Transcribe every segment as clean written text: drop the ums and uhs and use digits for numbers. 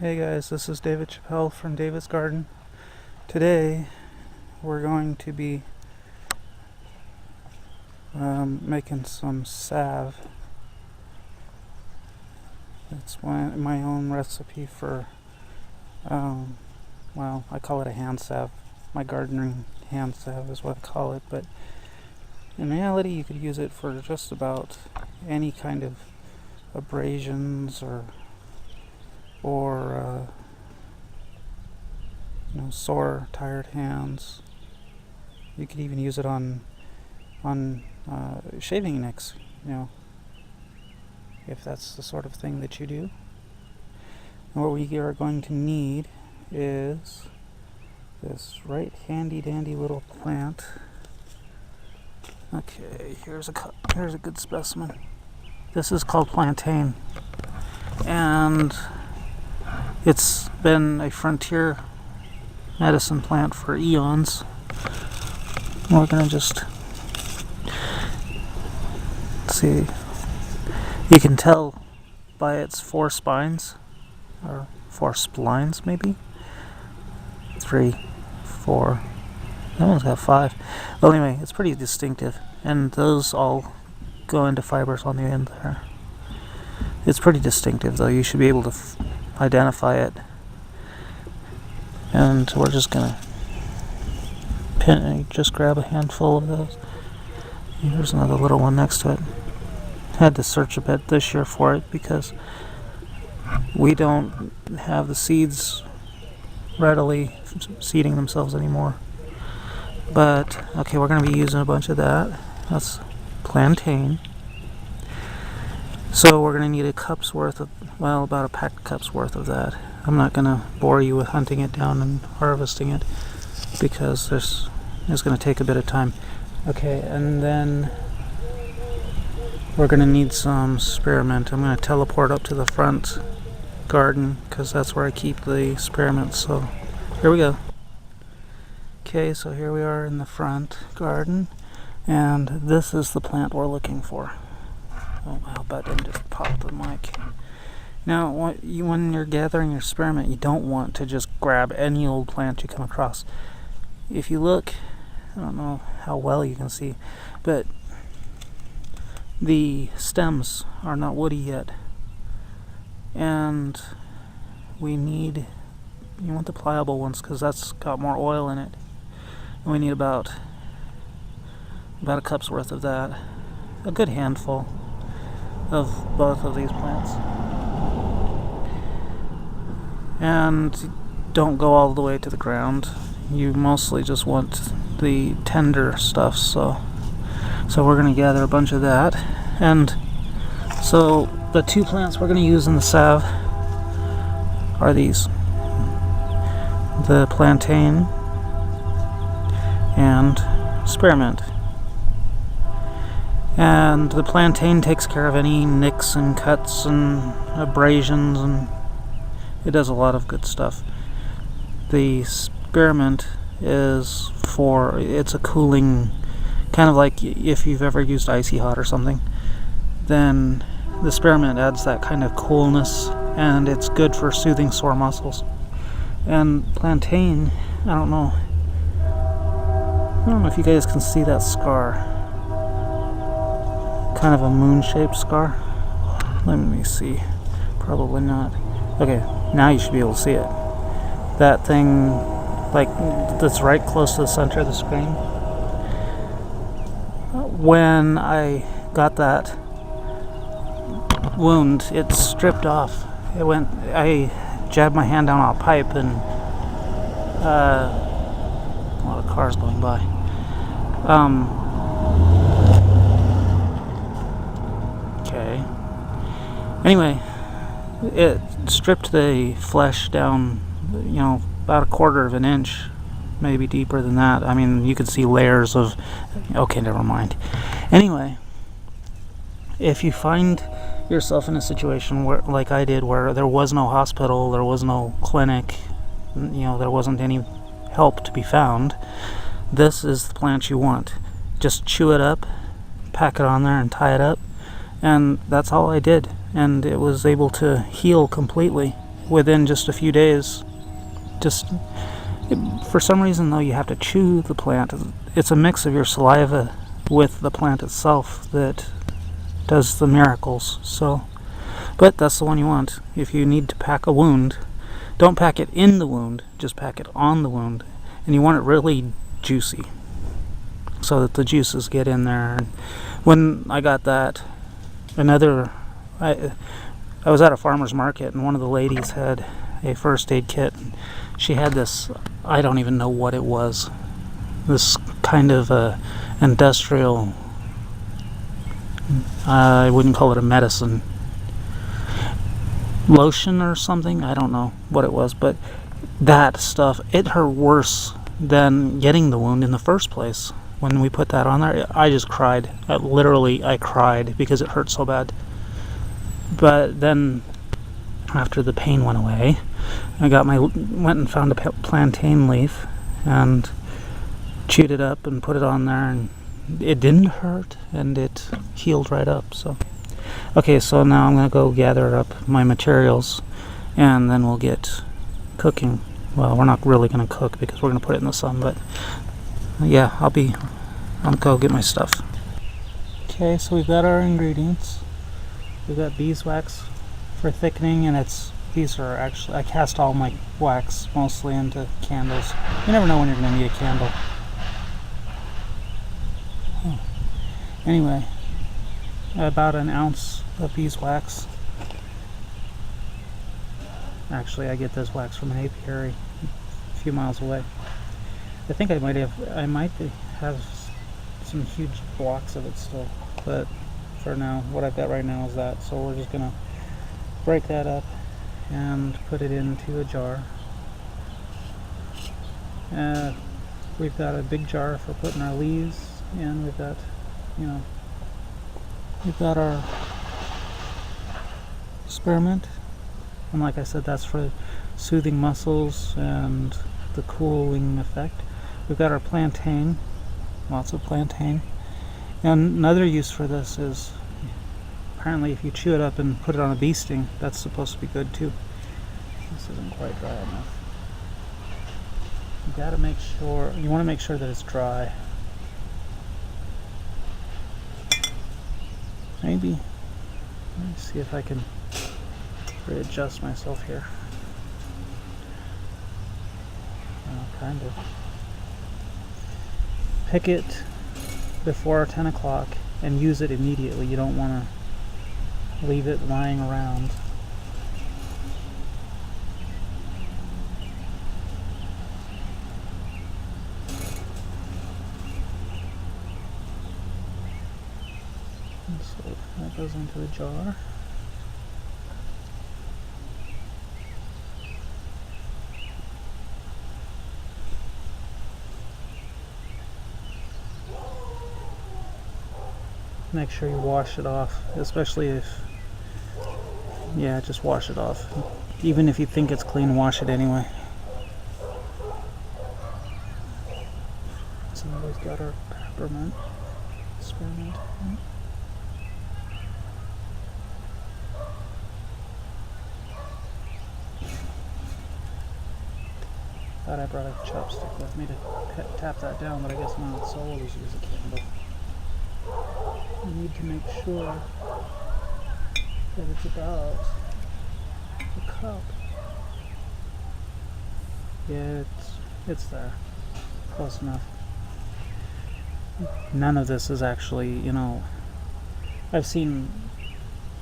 Hey guys, this is David Chappelle from David's Garden. Today we're going to be making some salve. It's my own recipe for, well, I call it a hand salve. My gardening hand salve is what I call it, but in reality you could use it for just about any kind of abrasions or sore, tired hands. You could even use it on shaving nicks, if that's the sort of thing that you do. And what we are going to need is this right handy dandy little plant. Okay, here's a good specimen. This is called plantain, and it's been a frontier medicine plant for eons. We're gonna just see. You can tell by its 4 spines, or 4 splines maybe. 3, 4. That one's got 5. Well, anyway, it's pretty distinctive, and those all go into fibers on the end there. It's pretty distinctive, though. You should be able to identify it. And we're just gonna just grab a handful of those. Here's another little one next to it. Had to search a bit this year for it because we don't have the seeds readily seeding themselves anymore. But okay, we're gonna be using a bunch of that. That's plantain. So we're going to need a cup's worth of, well, about a packed cup's worth of that. I'm not going to bore you with hunting it down and harvesting it because it's going to take a bit of time. Okay, and then we're going to need some spearmint. I'm going to teleport up to the front garden because that's where I keep the spearmint. So here we go. Okay, so here we are in the front garden, and this is the plant we're looking for. Oh, I hope I didn't just pop the mic. Now, when you're gathering your spearmint, you don't want to just grab any old plant you come across. If you look, I don't know how well you can see, but the stems are not woody yet. And you want the pliable ones because that's got more oil in it. And we need about a cup's worth of that. A good handful of both of these plants. And don't go all the way to the ground. You mostly just want the tender stuff, so we're going to gather a bunch of that. And so the 2 plants we're going to use in the salve are these: the plantain and spearmint. And the plantain takes care of any nicks and cuts and abrasions, and it does a lot of good stuff. The spearmint it's a cooling, kind of like if you've ever used Icy Hot or something, then the spearmint adds that kind of coolness, and it's good for soothing sore muscles. And plantain, I don't know if you guys can see that scar. Kind of a moon-shaped scar. Let me see. Probably not. Okay, now you should be able to see it. That thing, that's right close to the center of the screen. When I got that wound, it stripped off. I jabbed my hand down on a pipe, and a lot of cars going by. Okay. Anyway, it stripped the flesh down, about 1/4 of an inch, maybe deeper than that. I mean, you could see layers of. Okay, never mind. Anyway, if you find yourself in a situation where, like I did, where there was no hospital, there was no clinic, there wasn't any help to be found, this is the plant you want. Just chew it up, pack it on there, and tie it up. And that's all I did, and it was able to heal completely. within just a few days. Just for some reason though, you have to chew the plant. It's a mix of your saliva with the plant itself that does the miracles. So, but that's the one you want. If you need to pack a wound, don't pack it in the wound, just pack it on the wound. And you want it really juicy so that the juices get in there. And when I got that, I was at a farmer's market, and one of the ladies had a first aid kit. She had this, I don't even know what it was, this kind of industrial, I wouldn't call it a medicine, lotion or something. I don't know what it was, but that stuff, it hurt worse than getting the wound in the first place. When we put that on there, I just cried. I cried because it hurt so bad. But then after the pain went away, went and found a plantain leaf and chewed it up and put it on there, and it didn't hurt and it healed right up. So okay, so now I'm gonna go gather up my materials and then we'll get cooking. Well, we're not really gonna cook because we're gonna put it in the sun, but yeah, I'll go get my stuff. Okay, so we've got our ingredients. We've got beeswax for thickening, and these are actually, I cast all my wax mostly into candles. You never know when you're going to need a candle. Anyway, about an ounce of beeswax. Actually, I get this wax from an apiary a few miles away. I think I might have some huge blocks of it still, but for now, what I've got right now is that. So we're just gonna break that up and put it into a jar. We've got a big jar for putting our leaves, and we've got our spearmint, and like I said, that's for soothing muscles and the cooling effect. We've got our plantain, lots of plantain. And another use for this is, apparently if you chew it up and put it on a bee sting, that's supposed to be good too. This isn't quite dry enough. You want to make sure that it's dry. Maybe, let me see if I can readjust myself here. Kind of. Pick it before 10 o'clock and use it immediately. You don't want to leave it lying around. And so that goes into the jar. Make sure you wash it off, especially if, just wash it off. Even if you think it's clean, wash it anyway. So we've got our peppermint, spearmint. Thought I brought a chopstick with me to tap that down, but I guess not, so we'll just use a candle. You need to make sure that it's about a cup. Yeah, it's there. Close enough. None of this is actually, I've seen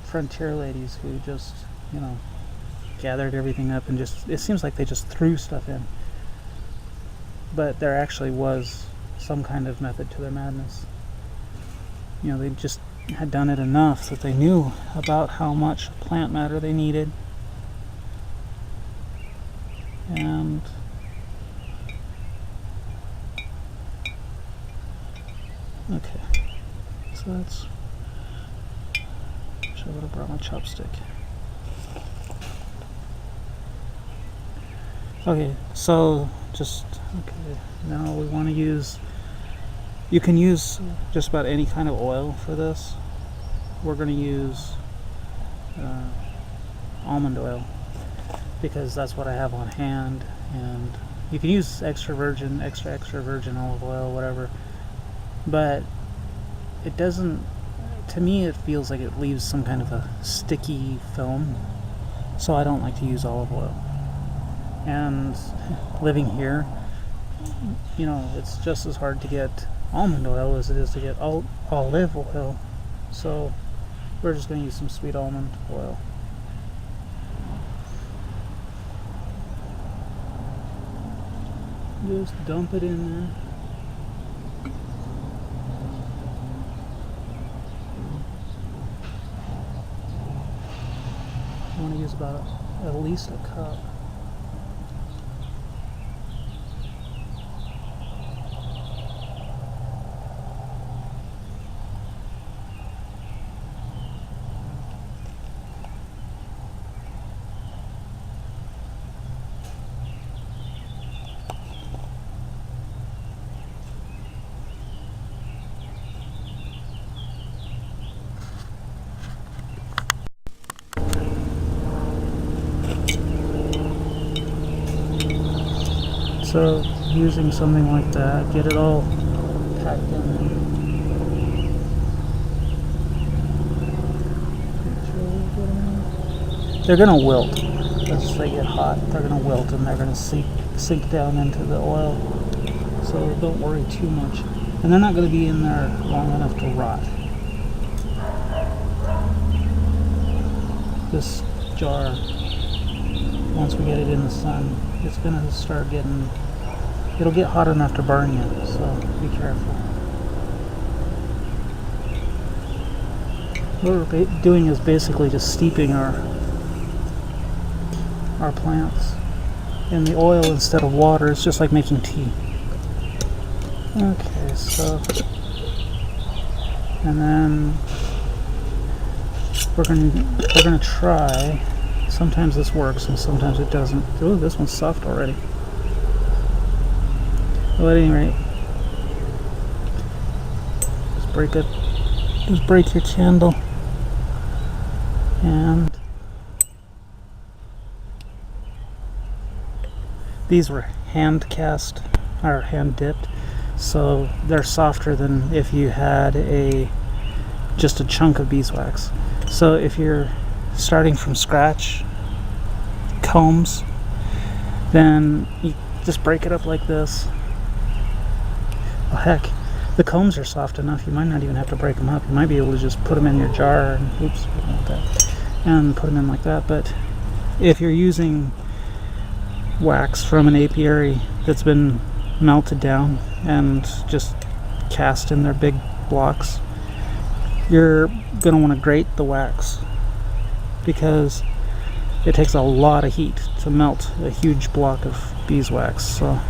frontier ladies who just, gathered everything up and it seems like they just threw stuff in. But there actually was some kind of method to their madness. They just had done it enough that they knew about how much plant matter they needed. And okay, so that's, I would have brought my chopstick. Okay, so now we want to use, you can use just about any kind of oil for this. We're going to use almond oil. because that's what I have on hand. And you can use extra virgin olive oil, whatever, but it doesn't, to me it feels like it leaves some kind of a sticky film, so I don't like to use olive oil. And living here, you know, it's just as hard to get almond oil as it is to get olive oil, so we're just going to use some sweet almond oil. Just dump it in there. I want to use about at least a cup. So using something like that, get it all packed in. They're gonna wilt as they get hot. They're gonna wilt and they're gonna sink down into the oil. So don't worry too much. And they're not gonna be in there long enough to rot. This jar, once we get it in the sun, it's gonna start getting, it'll get hot enough to burn you, so be careful. What we're doing is basically just steeping our plants in the oil instead of water. It's just like making tea. Okay, so, and then we're gonna try. Sometimes this works and sometimes it doesn't. Oh, this one's soft already. Well, at any rate, just break your candle, and these were hand cast or hand dipped, so they're softer than if you had just a chunk of beeswax. So if you're starting from scratch, combs, then you just break it up like this. Oh heck, the combs are soft enough you might not even have to break them up. You might be able to just put them in your jar and and put them in like that. But if you're using wax from an apiary that's been melted down and just cast in their big blocks, you're going to want to grate the wax, because it takes a lot of heat to melt a huge block of beeswax. So,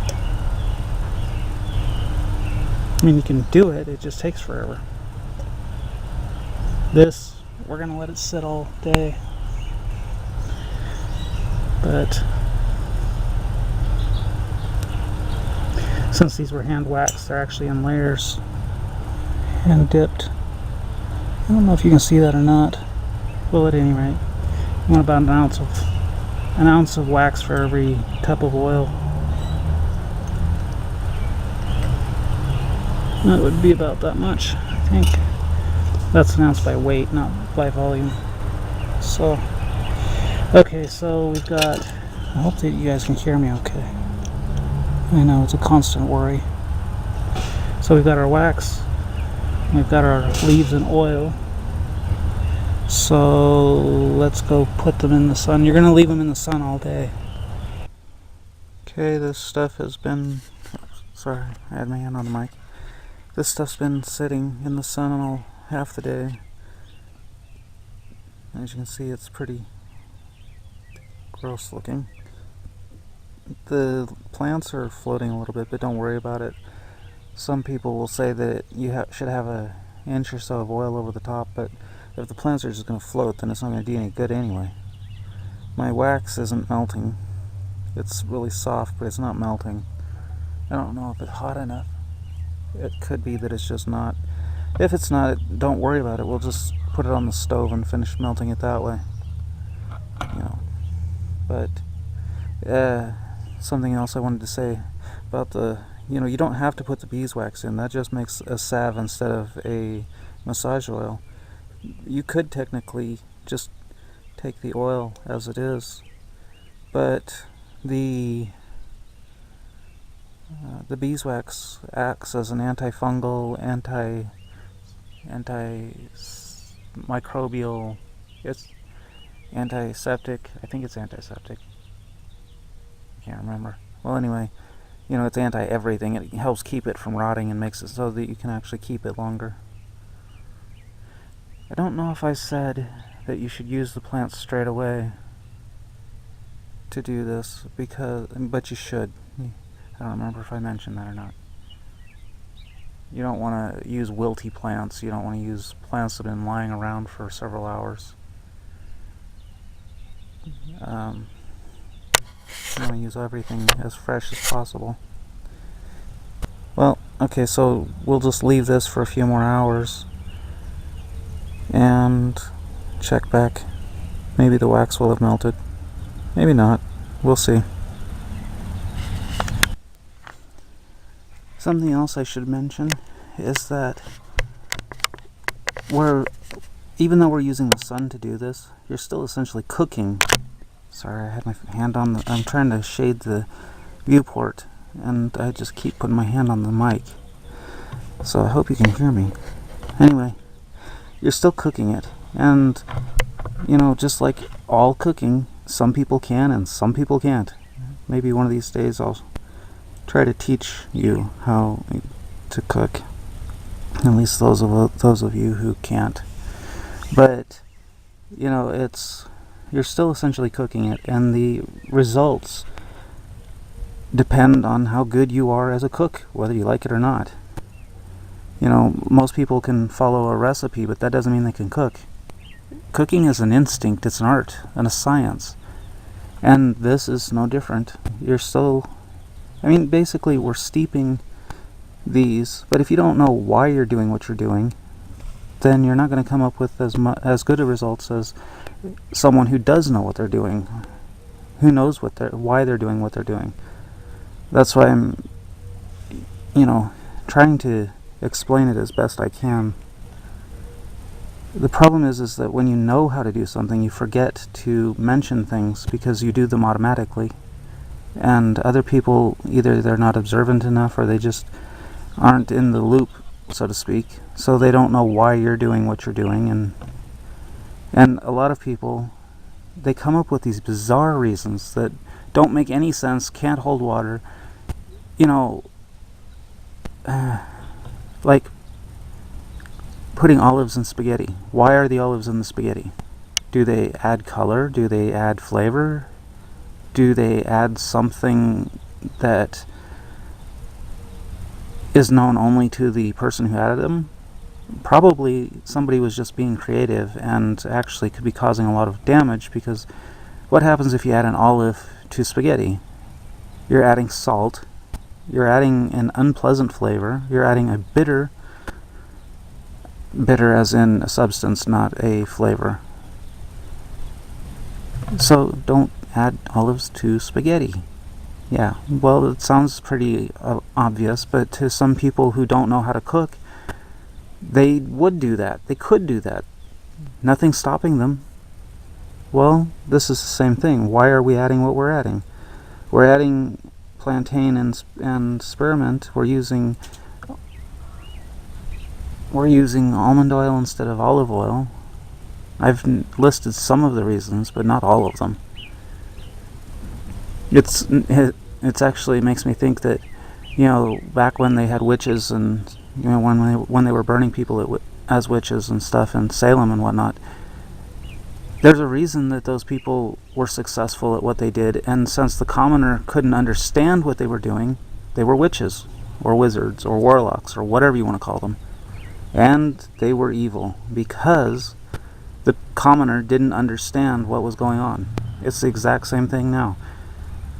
I mean, you can do it, it just takes forever. This, we're going to let it sit all day. But since these were hand waxed, they're actually in layers, hand dipped. I don't know if you can see that or not. Well, at any rate, you want about an ounce of wax for every cup of oil. That would be about that much, I think. That's an ounce by weight, not by volume. So, okay, so we've got, I hope that you guys can hear me okay. I know, it's a constant worry. So we've got our wax, we've got our leaves and oil. So let's go put them in the sun. You're going to leave them in the sun all day. Okay, this stuff has been, sorry, I had my hand on the mic. This stuff's been sitting in the sun all half the day. As you can see, it's pretty gross looking. The plants are floating a little bit, but don't worry about it. Some people will say that you should have an inch or so of oil over the top, but if the plants are just going to float, then it's not going to do any good anyway. My wax isn't melting. It's really soft, but it's not melting. I don't know if it's hot enough. It could be that it's just not. If it's not, don't worry about it. We'll just put it on the stove and finish melting it that way. You know. But Something else I wanted to say about you don't have to put the beeswax in. That just makes a salve instead of a massage oil. You could technically just take the oil as it is, but the beeswax acts as an antifungal, antimicrobial. It's antiseptic. I think it's antiseptic. I can't remember. Well, anyway, it's anti-everything. It helps keep it from rotting and makes it so that you can actually keep it longer. I don't know if I said that you should use the plants straight away to do this, but you should. I don't remember if I mentioned that or not. You don't want to use wilty plants. You don't want to use plants that have been lying around for several hours. You want to use everything as fresh as possible. Well, okay, so we'll just leave this for a few more hours and check back. Maybe the wax will have melted. Maybe not. We'll see. Something else I should mention is that even though we're using the sun to do this, you're still essentially cooking. Sorry, I had my hand on I'm trying to shade the viewport, and I just keep putting my hand on the mic. So I hope you can hear me. Anyway, you're still cooking it, and just like all cooking, some people can and some people can't. Maybe one of these days I'll try to teach you how to cook, at least those of you who can't. But you're still essentially cooking it, and the results depend on how good you are as a cook, whether you like it or not. Most people can follow a recipe, but that doesn't mean they can cook. Cooking is an instinct, it's an art, and a science. And this is no different. Basically we're steeping these, but if you don't know why you're doing what you're doing, then you're not going to come up with as good a results as someone who does know what they're doing, who knows why they're doing what they're doing. That's why I'm, trying to explain it as best I can. The problem is that when you know how to do something, you forget to mention things because you do them automatically. And other people, either they're not observant enough or they just aren't in the loop, so to speak, so they don't know why you're doing what you're doing. And a lot of people, they come up with these bizarre reasons that don't make any sense, can't hold water. Like putting olives in spaghetti. Why are the olives in the spaghetti? Do they add color? Do they add flavor? Do they add something that is known only to the person who added them? Probably somebody was just being creative and actually could be causing a lot of damage, because what happens if you add an olive to spaghetti? You're adding salt, you're adding an unpleasant flavor, you're adding a bitter as in a substance, not a flavor. So don't add olives to spaghetti. Yeah, well, it sounds pretty obvious, but to some people who don't know how to cook, they would do that. They could do that. Nothing's stopping them. Well, this is the same thing. Why are we adding what we're adding? We're adding plantain and spearmint. We're using almond oil instead of olive oil. I've listed some of the reasons, but not all of them. It's actually makes me think that, back when they had witches and, when they were burning people as witches and stuff in Salem and whatnot, there's a reason that those people were successful at what they did, and since the commoner couldn't understand what they were doing, they were witches, or wizards, or warlocks, or whatever you want to call them. And they were evil, because the commoner didn't understand what was going on. It's the exact same thing now.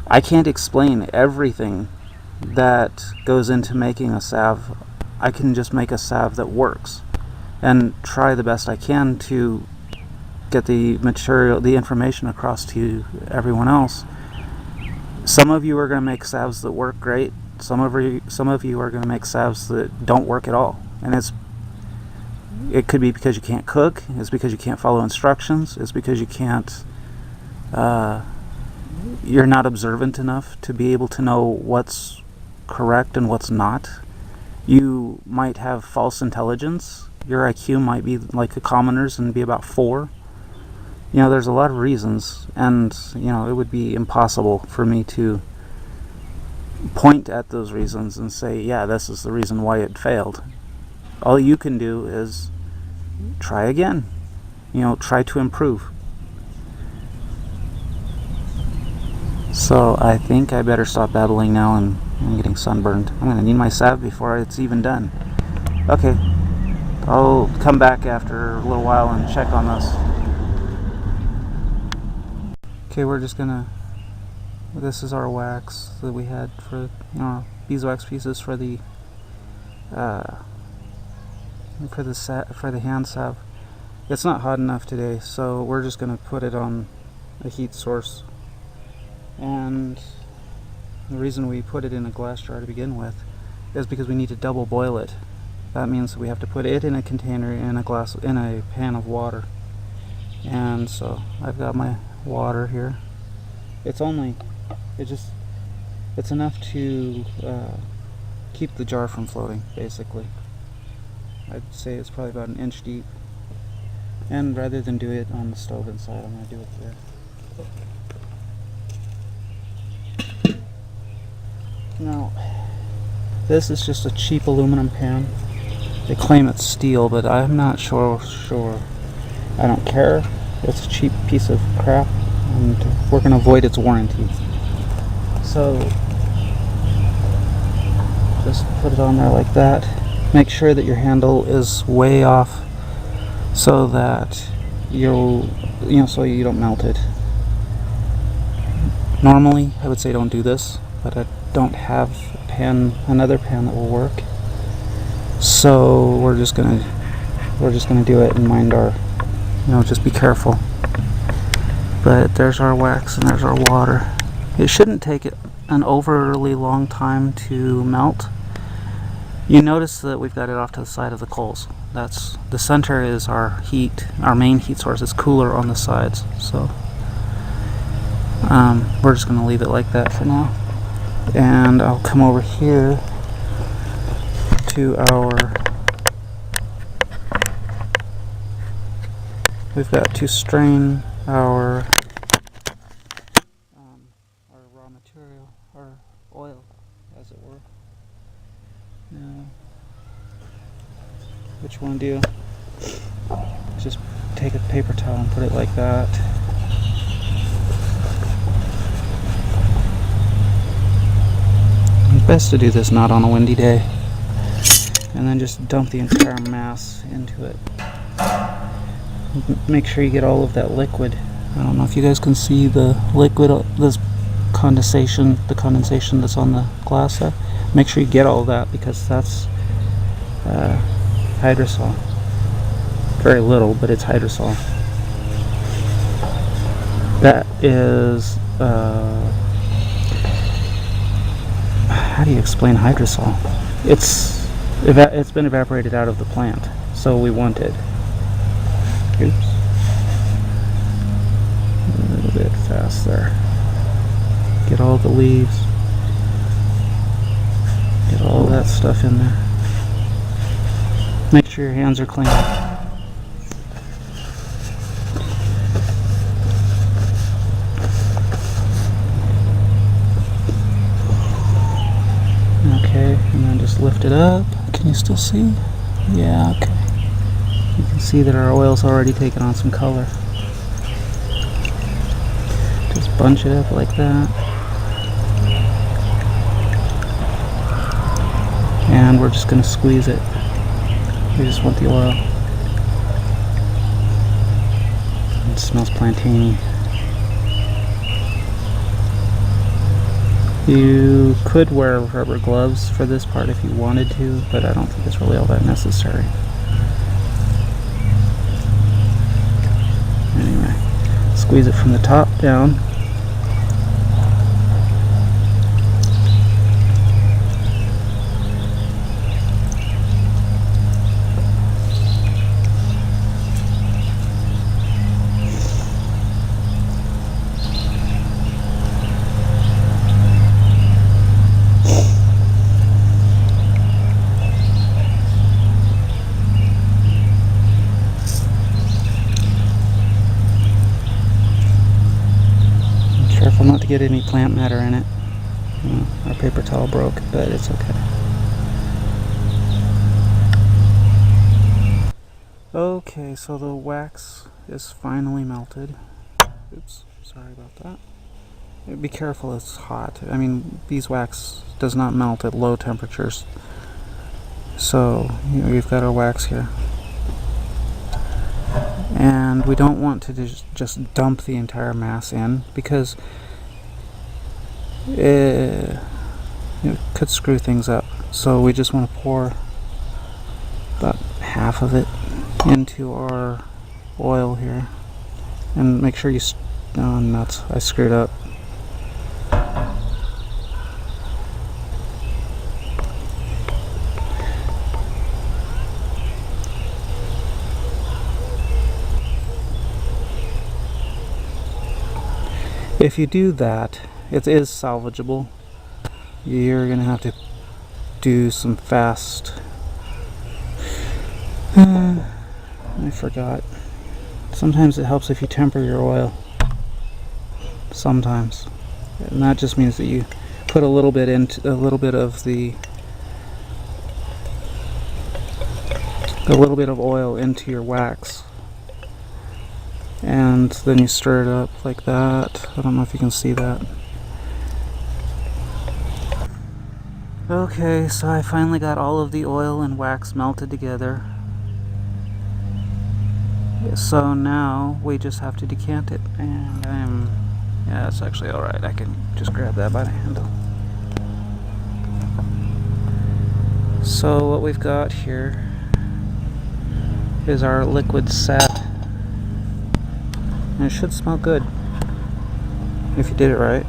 I can't explain everything that goes into making a salve. I can just make a salve that works and try the best I can to get the information across to everyone else. Some of you are going to make salves that work great. Some of you are going to make salves that don't work at all. And it could be because you can't cook. It's because you can't follow instructions. It's because you can't. You're not observant enough to be able to know what's correct and what's not. You might have false intelligence. Your IQ might be like a commoner's and be about 4. You know, there's a lot of reasons, and you know, it would be impossible for me to point at those reasons and say, yeah, this is the reason why it failed. All you can do is try again. You know, try to improve. So I think I better stop babbling now, and I'm getting sunburned. I'm going to need my salve before it's even done. Okay, I'll come back after a little while and check on this. Okay, we're just gonna, this is our wax that we had for, you know, beeswax pieces for the hand salve. It's not hot enough today, so we're just gonna put it on a heat source. And the reason we put it in a glass jar to begin with is because we need to double boil it. That means we have to put it in a container in a pan of water. And so I've got my water here. It's enough to keep the jar from floating, basically. I'd say it's probably about 1 inch deep. And rather than do it on the stove inside, I'm going to do it there. Now, this is just a cheap aluminum pan. They claim it's steel, but I'm not sure. I don't care. It's a cheap piece of crap, and we're going to avoid its warranty. So just put it on there like that. Make sure that your handle is way off so that so you don't melt it. Normally I would say don't do this, but I don't have another pan that will work. So we're just gonna do it and mind our, just be careful. But there's our wax and there's our water. It shouldn't take an overly long time to melt. You notice that we've got it off to the side of the coals. That's the center is our main heat source. It's cooler on the sides. So we're just gonna leave it like that for now. And I'll come over here to we've got to strain our raw material, our oil, as it were. Now, what you want to do, just take a paper towel and put it like that. It's best to do this not on a windy day. And then just dump the entire mass into it. Make sure you get all of that liquid. I don't know if you guys can see the liquid, this condensation, the condensation that's on the glass there. Make sure you get all of that, because that's hydrosol. Very little, but it's hydrosol. That is, how do you explain hydrosol? It's been evaporated out of the plant, so we want it. Oops. A little bit fast there. Get all the leaves. Get all that stuff in there. Make sure your hands are clean. Okay, and then just lift it up. Can you still see? Yeah, okay. You can see that our oil's already taken on some color. Just bunch it up like that. And we're just going to squeeze it. We just want the oil. It smells plantainy. You could wear rubber gloves for this part if you wanted to, but I don't think it's really all that necessary. Anyway, squeeze it from the top down. Careful not to get any plant matter in it. Our paper towel broke, but it's okay. Okay, so the wax is finally melted. Oops, sorry about that. Be careful, it's hot. I mean, beeswax does not melt at low temperatures. So, we've got our wax here. And we don't want to just dump the entire mass in, because it could screw things up. So we just want to pour about half of it into our oil here. And make sure you... oh, nuts, I screwed up. If you do that, it is salvageable. You're gonna have to do some fast... I forgot. Sometimes it helps if you temper your oil. Sometimes. And that just means that you put a little bit of oil into your wax. And then you stir it up like that. I don't know if you can see that. Okay, so I finally got all of the oil and wax melted together. So now we just have to decant it, and yeah, it's actually alright. I can just grab that by the handle. So what we've got here is our liquid set. And it should smell good if you did it right.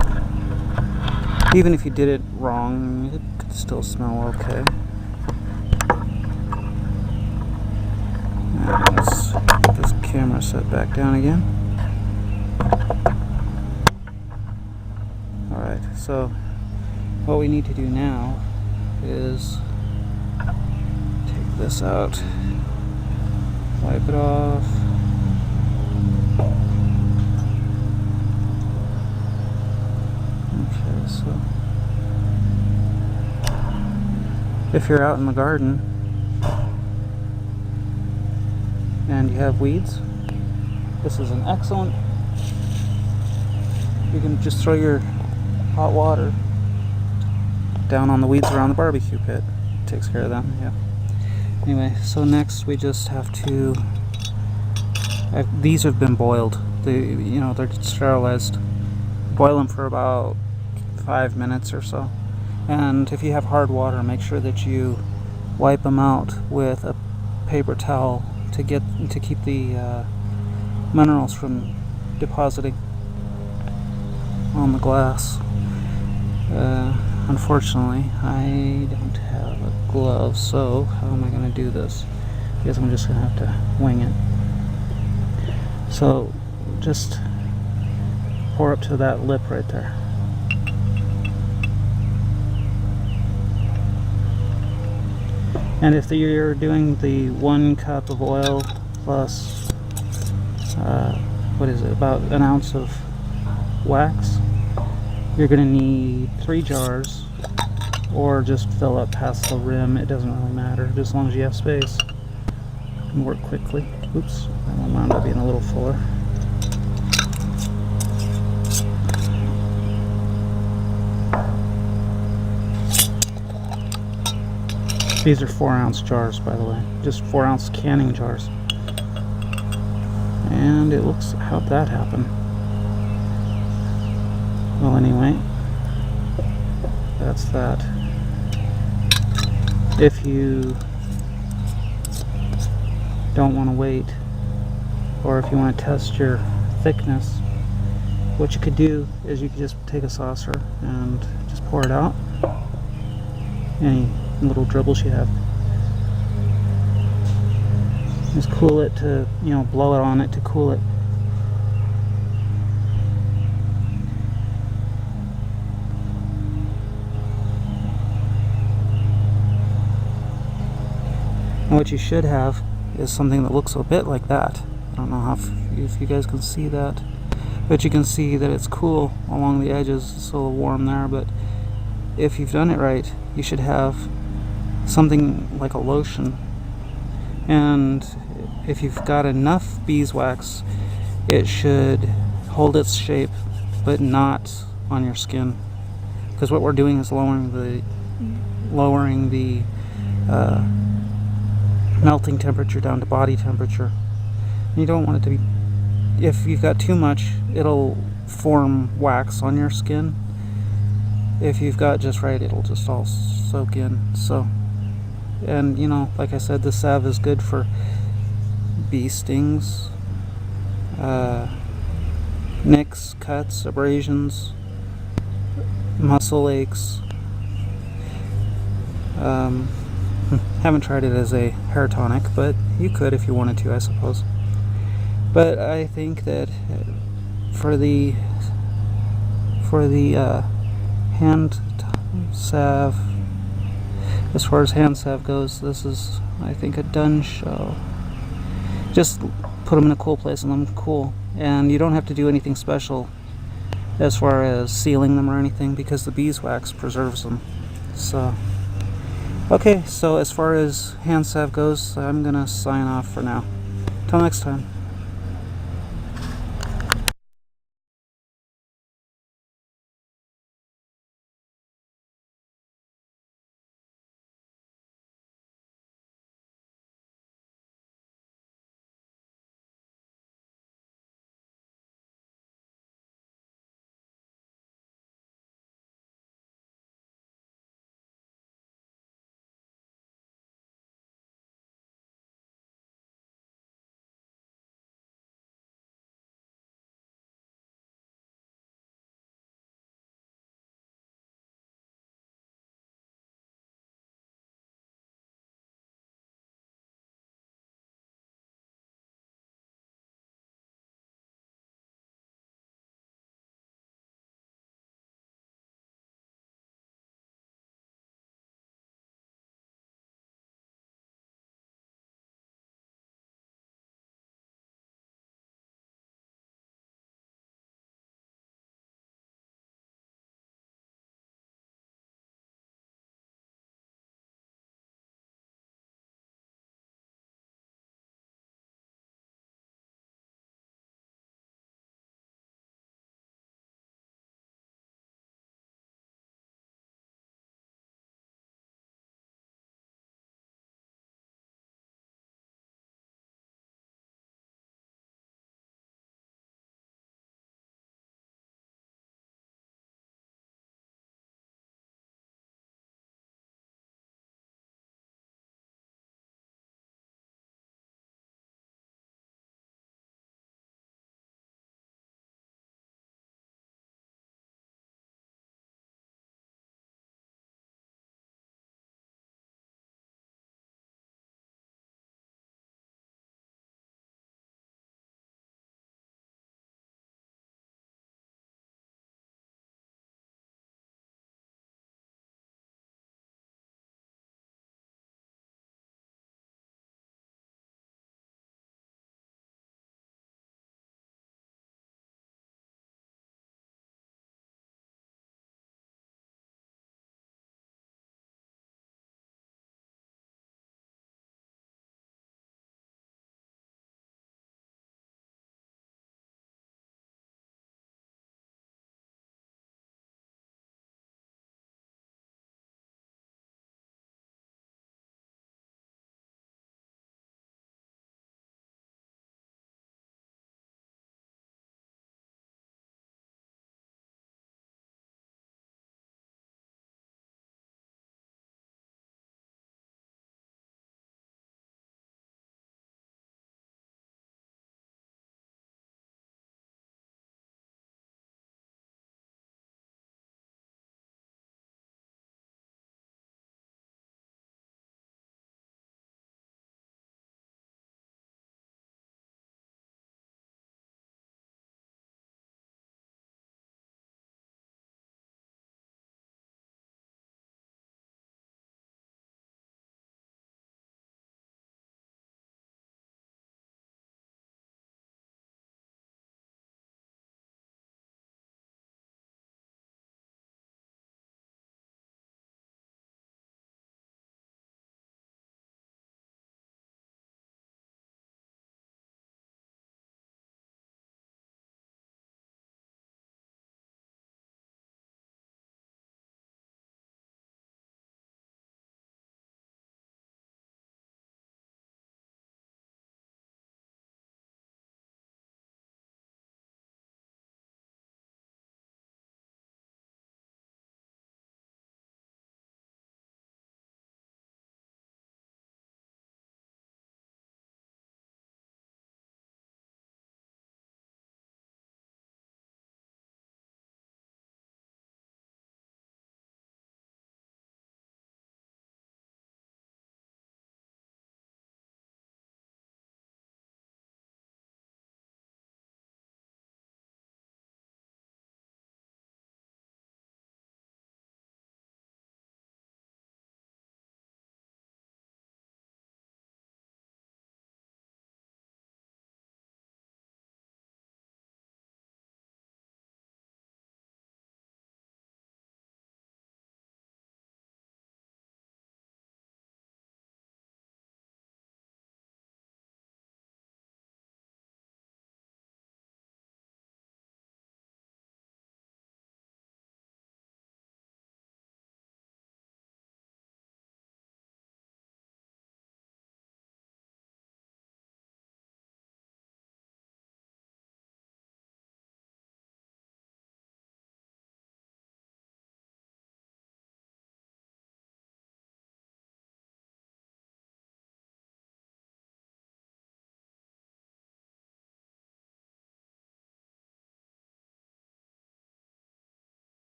Even if you did it wrong, it could still smell okay. Let's get this camera set back down again. Alright, so what we need to do now is take this out, wipe it off. Okay, so if you're out in the garden and you have weeds, this is an excellent... you can just throw your hot water down on the weeds around the barbecue pit. It takes care of them, yeah. Anyway, so next we just have to... these have been boiled. They're sterilized. Boil them for about 5 minutes or so. And if you have hard water, make sure that you wipe them out with a paper towel to keep the minerals from depositing on the glass. Unfortunately, I don't have a glove, so how am I going to do this? I guess I'm just going to have to wing it. So just pour up to that lip right there. And if you're doing the 1 cup of oil plus, what is it, about an ounce of wax, you're going to need 3 jars, or just fill up past the rim. It doesn't really matter, just as long as you have space. And work quickly. Oops, that one wound up being a little fuller. These are 4-ounce jars, by the way, just 4-ounce canning jars. And it looks, how'd that happen? Well, anyway, that's that. If you don't want to wait, or if you want to test your thickness, what you could do is you could just take a saucer and just pour it out. Any little dribbles you have. Just cool it to, blow it on it to cool it. And what you should have is something that looks a bit like that. I don't know if you guys can see that. But you can see that it's cool along the edges. It's a little warm there, but if you've done it right, you should have something like a lotion. And if you've got enough beeswax, it should hold its shape, but not on your skin. Because what we're doing is lowering the melting temperature down to body temperature. You don't want it to be, if you've got too much, it'll form wax on your skin. If you've got just right, it'll just all soak in. So, and you know, like I said, the salve is good for bee stings, nicks, cuts, abrasions, muscle aches. Haven't tried it as a hair tonic, but you could if you wanted to, I suppose. But I think that for the hand salve, as far as hand salve goes, this is, I think, a done show. Just put them in a cool place and let them cool. And you don't have to do anything special as far as sealing them or anything, because the beeswax preserves them. So, okay, so as far as hand salve goes, I'm gonna sign off for now. Till next time.